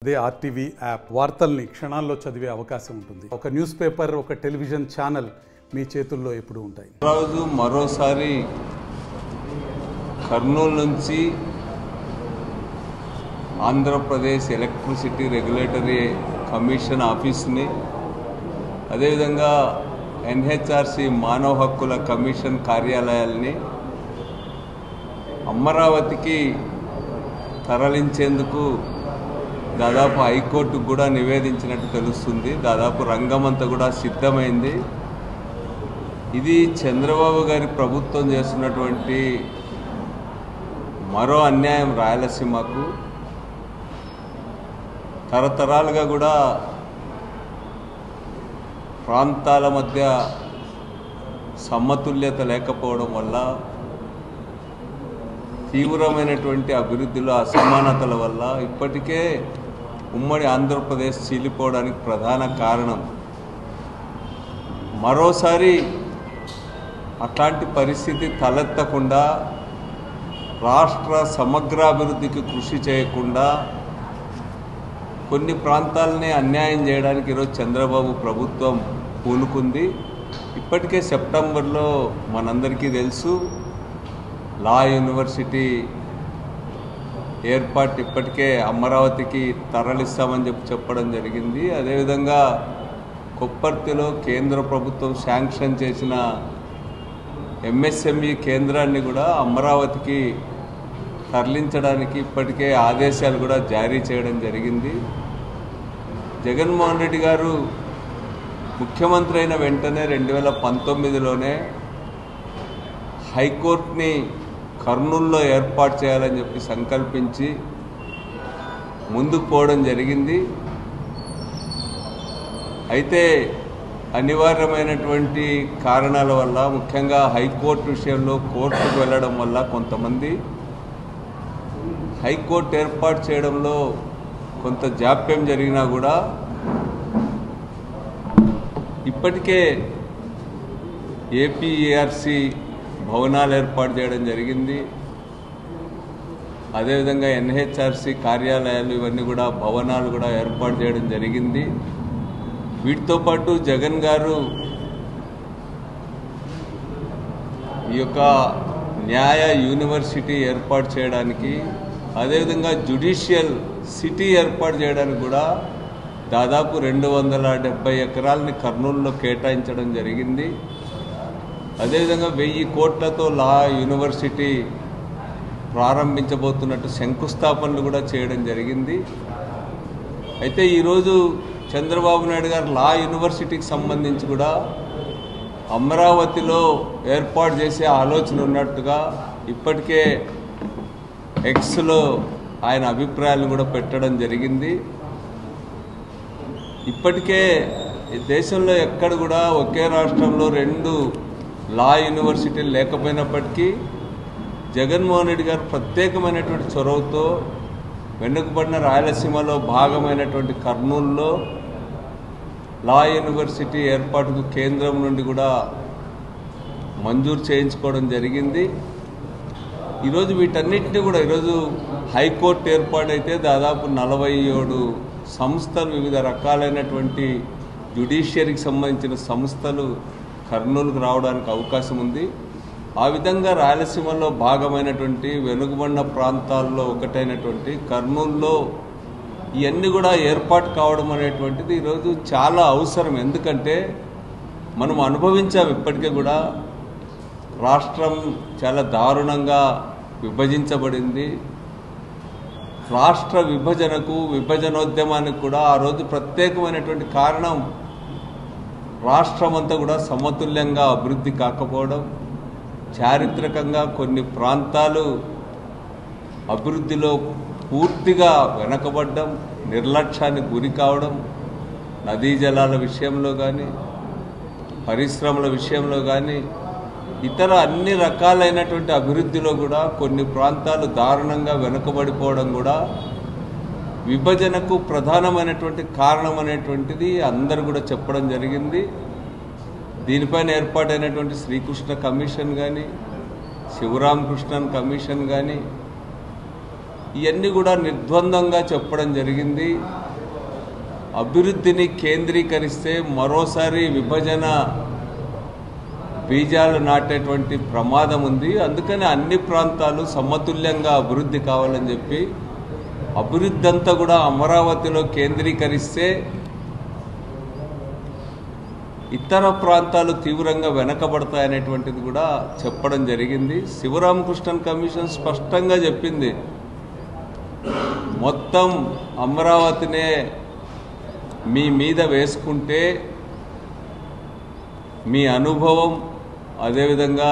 అదే RTV app వార్తల్ని క్షణాల్లో చదివే అవకాశం ఉంటుంది. ఒక న్యూస్ పేపర్, ఒక టెలివిజన్ ఛానల్ మీ చేతుల్లో ఎప్పుడూ ఉంటాయి. రోజు మరోసారి కర్నూలు నుంచి ఆంధ్రప్రదేశ్ ఎలక్ట్రిసిటీ రెగ్యులేటరీ కమిషన్ ఆఫీస్ని, అదేవిధంగా ఎన్హెచ్ఆర్సి మానవ హక్కుల కమిషన్ కార్యాలయాల్ని అమరావతికి తరలించేందుకు దాదాపు హైకోర్టుకు కూడా నివేదించినట్టు తెలుస్తుంది. దాదాపు రంగమంతా కూడా సిద్ధమైంది. ఇది చంద్రబాబు గారి ప్రభుత్వం చేస్తున్నటువంటి మరో అన్యాయం. రాయలసీమకు తరతరాలుగా కూడా ప్రాంతాల మధ్య సమతుల్యత లేకపోవడం వల్ల, తీవ్రమైనటువంటి అభివృద్ధిలో అసమానతల వల్ల ఇప్పటికే ఉమ్మడి ఆంధ్రప్రదేశ్ చీలిపోవడానికి ప్రధాన కారణం. మరోసారి అట్లాంటి పరిస్థితి తలెత్తకుండా, రాష్ట్ర సమగ్రాభివృద్ధికి కృషి చేయకుండా కొన్ని ప్రాంతాలని అన్యాయం చేయడానికి ఈరోజు చంద్రబాబు ప్రభుత్వం పూనుకుంది. ఇప్పటికే సెప్టెంబర్లో మనందరికీ తెలుసు, లా యూనివర్సిటీ ఏర్పాటు ఇప్పటికే అమరావతికి తరలిస్తామని చెప్పడం జరిగింది. అదేవిధంగా కొప్పర్తిలో కేంద్ర ప్రభుత్వం శాంక్షన్ చేసిన ఎంఎస్ఎంఈ కేంద్రాన్ని కూడా అమరావతికి తరలించడానికి ఇప్పటికే ఆదేశాలు కూడా జారీ చేయడం జరిగింది. జగన్మోహన్ రెడ్డి గారు ముఖ్యమంత్రి అయిన వెంటనే 2019లోనే హైకోర్టుని కర్నూలులో ఏర్పాటు చేయాలని చెప్పి సంకల్పించి ముందుకు పోవడం జరిగింది. అయితే అనివార్యమైనటువంటి కారణాల వల్ల, ముఖ్యంగా హైకోర్టు విషయంలో కోర్టుకు వెళ్ళడం వల్ల కొంతమంది హైకోర్టు ఏర్పాటు చేయడంలో కొంత జాప్యం జరిగినా కూడా ఇప్పటికే ఏపీఏఆర్సీ భవనాలు ఏర్పాటు చేయడం జరిగింది. అదేవిధంగా ఎన్హెచ్ఆర్సి కార్యాలయాలు, ఇవన్నీ కూడా భవనాలు కూడా ఏర్పాటు చేయడం జరిగింది. వీటితో పాటు జగన్ గారు ఈ యొక్క న్యాయ యూనివర్సిటీ ఏర్పాటు చేయడానికి, అదేవిధంగా జ్యుడిషియల్ సిటీ ఏర్పాటు చేయడానికి కూడా దాదాపు 270 ఎకరాలని కర్నూలులో కేటాయించడం జరిగింది. అదేవిధంగా 1000 కోట్లతో లా యూనివర్సిటీ ప్రారంభించబోతున్నట్టు శంకుస్థాపనలు కూడా చేయడం జరిగింది. అయితే ఈరోజు చంద్రబాబు నాయుడు గారు లా యూనివర్సిటీకి సంబంధించి కూడా అమరావతిలో ఏర్పాటు చేసే ఆలోచన ఉన్నట్టుగా ఇప్పటికే ఎక్స్లో ఆయన అభిప్రాయాలను కూడా పెట్టడం జరిగింది. ఇప్పటికే దేశంలో ఎక్కడ కూడా ఒకే రాష్ట్రంలో 2 లా యూనివర్సిటీలు లేకపోయినప్పటికీ జగన్మోహన్ రెడ్డి గారు ప్రత్యేకమైనటువంటి చొరవతో వెనుకబడిన రాయలసీమలో భాగమైనటువంటి కర్నూలులో లా యూనివర్సిటీ ఏర్పాటుకు కేంద్రం నుండి కూడా మంజూరు చేయించుకోవడం జరిగింది. ఈరోజు వీటన్నిటిని కూడా ఈరోజు హైకోర్టు ఏర్పాటైతే దాదాపు 47 సంస్థలు, వివిధ రకాలైనటువంటి జ్యుడిషియరీకి సంబంధించిన సంస్థలు కర్నూలుకు రావడానికి అవకాశం ఉంది. ఆ విధంగా రాయలసీమలో భాగమైనటువంటి వెనుకబడిన ప్రాంతాల్లో ఒకటైనటువంటి కర్నూలులో ఇవన్నీ కూడా ఏర్పాటు కావడం అనేటువంటిది ఈరోజు చాలా అవసరం. ఎందుకంటే మనం అనుభవించాం, ఇప్పటికే కూడా రాష్ట్రం చాలా దారుణంగా విభజించబడింది. రాష్ట్ర విభజనకు, విభజనోద్యమానికి కూడా ఆ రోజు ప్రత్యేకమైనటువంటి కారణం రాష్ట్రం అంతా కూడా సమతుల్యంగా అభివృద్ధి కాకపోవడం, చారిత్రకంగా కొన్ని ప్రాంతాలు అభివృద్ధిలో పూర్తిగా వెనకబడ్డం, నిర్లక్ష్యానికి గురి కావడం, నదీ జలాల విషయంలో కానీ, పరిశ్రమల విషయంలో కానీ, ఇతర అన్ని రకాలైనటువంటి అభివృద్ధిలో కూడా కొన్ని ప్రాంతాలు దారుణంగా వెనుకబడిపోవడం కూడా విభజనకు ప్రధానమైనటువంటి కారణం అనేటువంటిది అందరూ కూడా చెప్పడం జరిగింది. దీనిపైన ఏర్పాటైనటువంటి శ్రీకృష్ణ కమిషన్ కానీ, శివరామకృష్ణన్ కమిషన్ కానీ, ఇవన్నీ కూడా నిర్ద్వందంగా చెప్పడం జరిగింది. అభివృద్ధిని కేంద్రీకరిస్తే మరోసారి విభజన బీజాలు నాటేటువంటి ప్రమాదం ఉంది. అందుకని అన్ని ప్రాంతాలు సమతుల్యంగా అభివృద్ధి కావాలని చెప్పి అభివృద్ధి అంతా కూడా అమరావతిలో కేంద్రీకరిస్తే ఇతర ప్రాంతాలు తీవ్రంగా వెనకబడతాయనేటువంటిది కూడా చెప్పడం జరిగింది. శివరామకృష్ణన్ కమిషన్ స్పష్టంగా చెప్పింది, మొత్తం అమరావతినే మీ మీద వేసుకుంటే మీ అనుభవం, అదేవిధంగా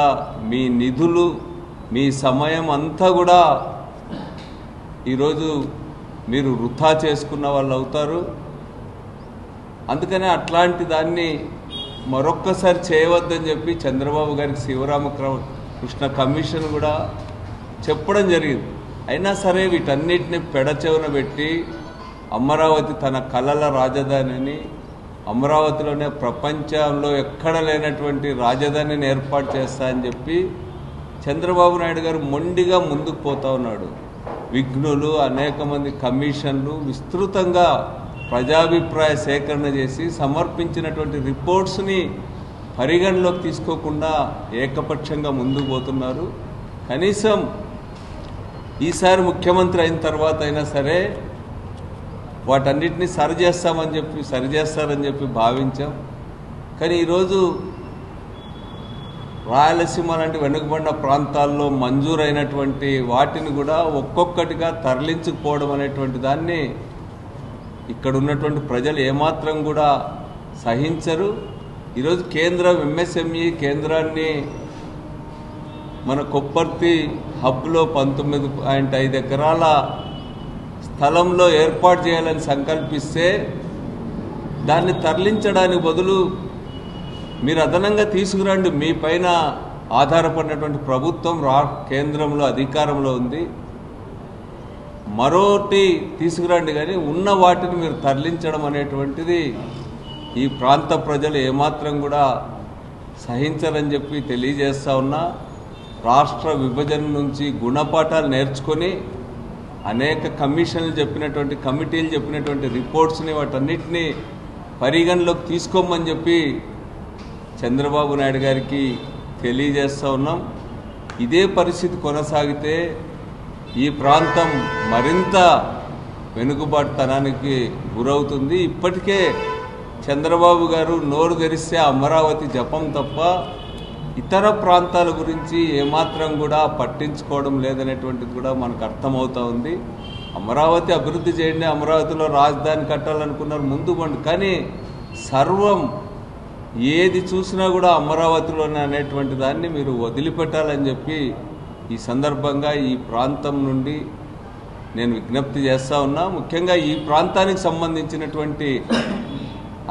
మీ నిధులు, మీ సమయం అంతా కూడా ఈరోజు మీరు వృథా చేసుకున్న వాళ్ళు అవుతారు. అందుకనే అట్లాంటి దాన్ని మరొక్కసారి చేయవద్దని చెప్పి చంద్రబాబు గారికి శివరామకృష్ణ కమిషన్ కూడా చెప్పడం జరిగింది. అయినా సరే వీటన్నిటిని పెడచెవున పెట్టి అమరావతి తన కలల రాజధానిని, అమరావతిలోనే ప్రపంచంలో ఎక్కడ లేనటువంటి రాజధానిని ఏర్పాటు చేస్తా అని చెప్పి చంద్రబాబు నాయుడు గారు మొండిగా ముందుకు పోతా ఉన్నాడు. విఘ్నులు, అనేక మంది కమిషన్లు విస్తృతంగా ప్రజాభిప్రాయ సేకరణ చేసి సమర్పించినటువంటి రిపోర్ట్స్ని పరిగణలోకి తీసుకోకుండా ఏకపక్షంగా ముందుకు పోతున్నారు. కనీసం ఈసారి ముఖ్యమంత్రి అయిన తర్వాత అయినా సరే వాటన్నిటిని సరిచేస్తారని చెప్పి భావించాం. కానీ ఈరోజు రాయలసీమ లాంటి వెనుకబడిన ప్రాంతాల్లో మంజూరైనటువంటి వాటిని కూడా ఒక్కొక్కటిగా తరలించుకుపోవడం అనేటువంటి దాన్ని ఇక్కడ ఉన్నటువంటి ప్రజలు ఏమాత్రం కూడా సహించరు. ఈరోజు కేంద్రం ఎంఎస్ఎంఈ కేంద్రాన్ని మన కొప్పర్తి హబ్లో 19.5 ఎకరాల స్థలంలో ఏర్పాటు చేయాలని సంకల్పిస్తే దాన్ని తరలించడానికి బదులు మీరు అదనంగా తీసుకురండి, మీ పైన ఆధారపడినటువంటి ప్రభుత్వం కేంద్రంలో అధికారంలో ఉంది, మరోటి తీసుకురండి, కానీ ఉన్న వాటిని మీరు తరలించడం అనేటువంటిది ఈ ప్రాంత ప్రజలు ఏమాత్రం కూడా సహించరని చెప్పి తెలియజేస్తా ఉన్నా. రాష్ట్ర విభజన నుంచి గుణపాఠాలు నేర్చుకొని అనేక కమిషన్లు చెప్పినటువంటి, కమిటీలు చెప్పినటువంటి రిపోర్ట్స్ని వాటన్నిటినీ పరిగణలోకి తీసుకోమని చెప్పి చంద్రబాబు నాయుడు గారికి తెలియజేస్తూ ఉన్నాం. ఇదే పరిస్థితి కొనసాగితే ఈ ప్రాంతం మరింత వెనుకబాటుతనానికి గురవుతుంది. ఇప్పటికే చంద్రబాబు గారు నోరు తెరిస్తే అమరావతి జపం తప్ప ఇతర ప్రాంతాల గురించి ఏమాత్రం కూడా పట్టించుకోవడం లేదనేటువంటిది కూడా మనకు అర్థమవుతూ ఉంది. అమరావతి అభివృద్ధి చేయండి, అమరావతిలో రాజధాని కట్టాలనుకున్నారు, ముందు పండు, కానీ సర్వం ఏది చూసినా కూడా అమరావతిలోనే అనేటువంటి దాన్ని మీరు వదిలిపెట్టాలని చెప్పి ఈ సందర్భంగా ఈ ప్రాంతం నుండి నేను విజ్ఞప్తి చేస్తూ ఉన్నా. ముఖ్యంగా ఈ ప్రాంతానికి సంబంధించినటువంటి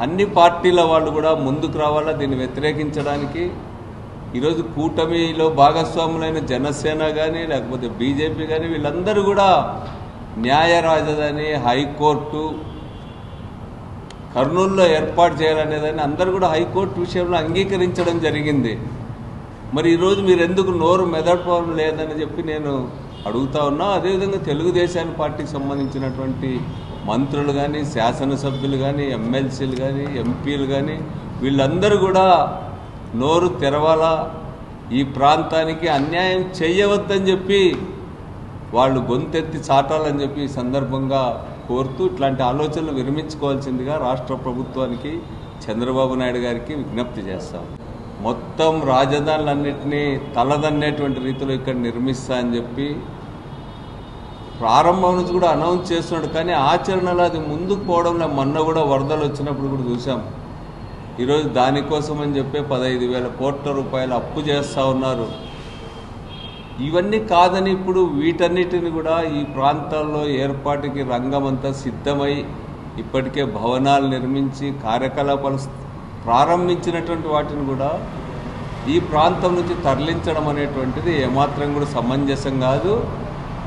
అన్ని పార్టీల వాళ్ళు కూడా ముందుకు రావాలా దీన్ని వ్యతిరేకించడానికి. ఈరోజు కూటమిలో భాగస్వాములైన జనసేన కానీ లేకపోతే బీజేపీ కానీ వీళ్ళందరూ కూడా న్యాయ రాజధాని, హైకోర్టు కర్నూలులో ఏర్పాటు చేయాలనేదాన్ని అందరూ కూడా హైకోర్టు విషయంలో అంగీకరించడం జరిగింది. మరి ఈరోజు మీరు ఎందుకు నోరు మెదపడం లేదని చెప్పి నేను అడుగుతా ఉన్నా. అదేవిధంగా తెలుగుదేశం పార్టీకి సంబంధించినటువంటి మంత్రులు కానీ, శాసనసభ్యులు కానీ, ఎమ్మెల్సీలు కానీ, ఎంపీలు కానీ వీళ్ళందరూ కూడా నోరు తెరవాలా, ఈ ప్రాంతానికి అన్యాయం చేయవద్దని చెప్పి వాళ్ళు గొంతెత్తి చాటాలని చెప్పి ఈ సందర్భంగా కోరుతూ ఇట్లాంటి ఆలోచనలు విరమించుకోవాల్సిందిగా రాష్ట్ర ప్రభుత్వానికి, చంద్రబాబు నాయుడు గారికి విజ్ఞప్తి చేస్తాం. మొత్తం రాజధానులన్నింటినీ తలదన్నేటువంటి రీతిలో ఇక్కడ నిర్మిస్తా అని చెప్పి ప్రారంభం నుంచి కూడా అనౌన్స్ చేస్తున్నాడు, కానీ ఆచరణలో అది ముందుకు పోవడంలో మొన్న కూడా వరదలు వచ్చినప్పుడు కూడా చూసాం. ఈరోజు దానికోసం అని చెప్పి 15,000 కోట్ల రూపాయలు అప్పు చేస్తూ ఉన్నారు. ఇవన్నీ కాదని ఇప్పుడు వీటన్నిటిని కూడా ఈ ప్రాంతాల్లో ఏర్పాటుకి రంగమంతా సిద్ధమై ఇప్పటికే భవనాలు నిర్మించి కార్యకలాపాలు ప్రారంభించినటువంటి వాటిని కూడా ఈ ప్రాంతం నుంచి తరలించడం అనేటువంటిది ఏమాత్రం కూడా సమంజసం కాదు.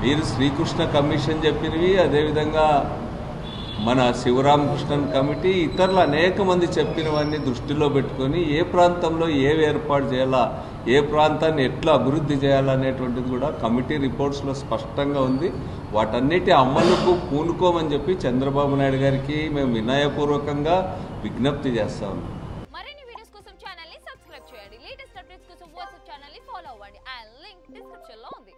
మీరు శ్రీకృష్ణ కమిషన్ చెప్పినవి, అదేవిధంగా మన శివరామకృష్ణన్ కమిటీ, ఇతరులు అనేక మంది చెప్పినవన్నీ దృష్టిలో పెట్టుకొని ఏ ప్రాంతంలో ఏవి ఏర్పాటు చేయాలా, ఏ ప్రాంతాన్ని ఎట్లా అభివృద్ధి చేయాలనేటువంటిది కూడా కమిటీ రిపోర్ట్స్లో స్పష్టంగా ఉంది. వాటన్నిటి అమలుకు పూనుకోమని చెప్పి చంద్రబాబు నాయుడు గారికి మేము వినయపూర్వకంగా విజ్ఞప్తి చేస్తా ఉన్నాం. మరిన్ని వీడియోస్ కోసం ఛానల్ ని సబ్స్క్రైబ్ చేయండి. లేటెస్ట్ అప్డేట్స్ కోసం వాట్సాప్ ఛానల్ ని ఫాలో అవ్వండి. ఆ లింక్ డిస్క్రిప్షన్ లో ఉంది.